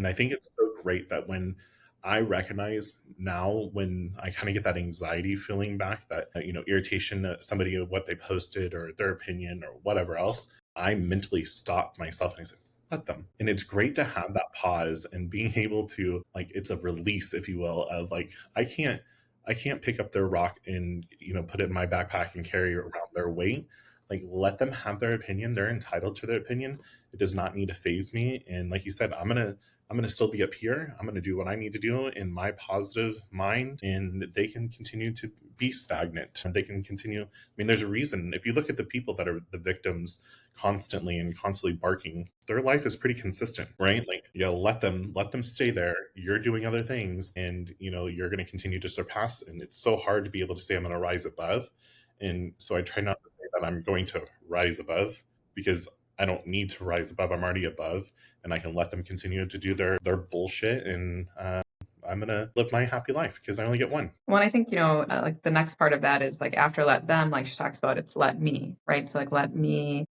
And I think it's so great that when I recognize now when I kind of get that anxiety feeling back, that, irritation at somebody of what they posted or their opinion or whatever else, I mentally stop myself and I say, let them. And it's great to have that pause and being able to, like, it's a release, if you will, of like, I can't pick up their rock and, put it in my backpack and carry it around their weight. Like, let them have their opinion. They're entitled to their opinion. It does not need to phase me. And like you said, I'm going to still be up here. I'm going to do what I need to do in my positive mind, and they can continue to be stagnant. And they can continue. I mean, there's a reason. If you look at the people that are the victims constantly barking, their life is pretty consistent, right? Like, yeah, let them stay there. You're doing other things, and you're going to continue to surpass. And it's so hard to be able to say I'm going to rise above. And so I try not to say that I'm going to rise above, because I don't need to rise above. I'm already above, and I can let them continue to do their bullshit, and I'm gonna live my happy life because I only get one. Well, I think, like the next part of that is like after let them, like she talks about it's let me, right? So like let me,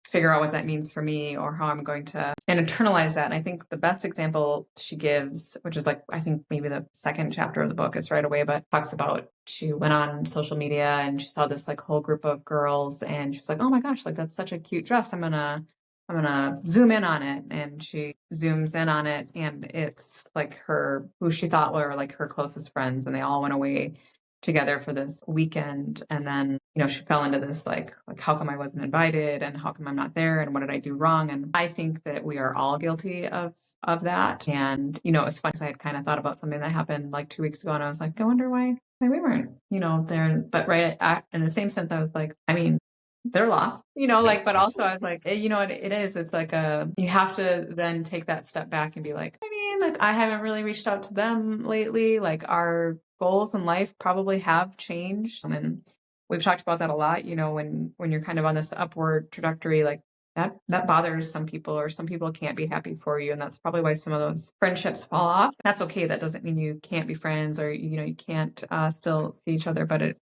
figure out what that means for me or how I'm going to and internalize that. And I think the best example she gives, which is like I think maybe the second chapter of the book, it's right away, but talks about she went on social media and she saw this like whole group of girls and she was like, oh my gosh, like that's such a cute dress. I'm gonna zoom in on it, and she zooms in on it, and it's like her who she thought were like her closest friends, and they all went away together for this weekend. And then she fell into this like how come I wasn't invited, and how come I'm not there, and what did I do wrong? And I think that we are all guilty of that. And it's funny because I had kind of thought about something that happened like 2 weeks ago, and I was like, I wonder why we weren't there. But right in the same sense, I was like, I mean, they're lost, Yeah, but also I absolutely. was like, it is, it's like you have to then take that step back and be like, I mean, like I haven't really reached out to them lately. Like our goals in life probably have changed. And we've talked about that a lot, when you're kind of on this upward trajectory, like that bothers some people, or some people can't be happy for you. And that's probably why some of those friendships fall off. That's okay. That doesn't mean you can't be friends, or, you can't still see each other. But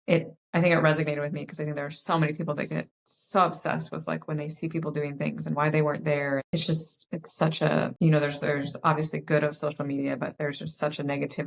I think it resonated with me because I think there are so many people that get so obsessed with like when they see people doing things and why they weren't there. It's such a, there's obviously good of social media, but there's just such a negativity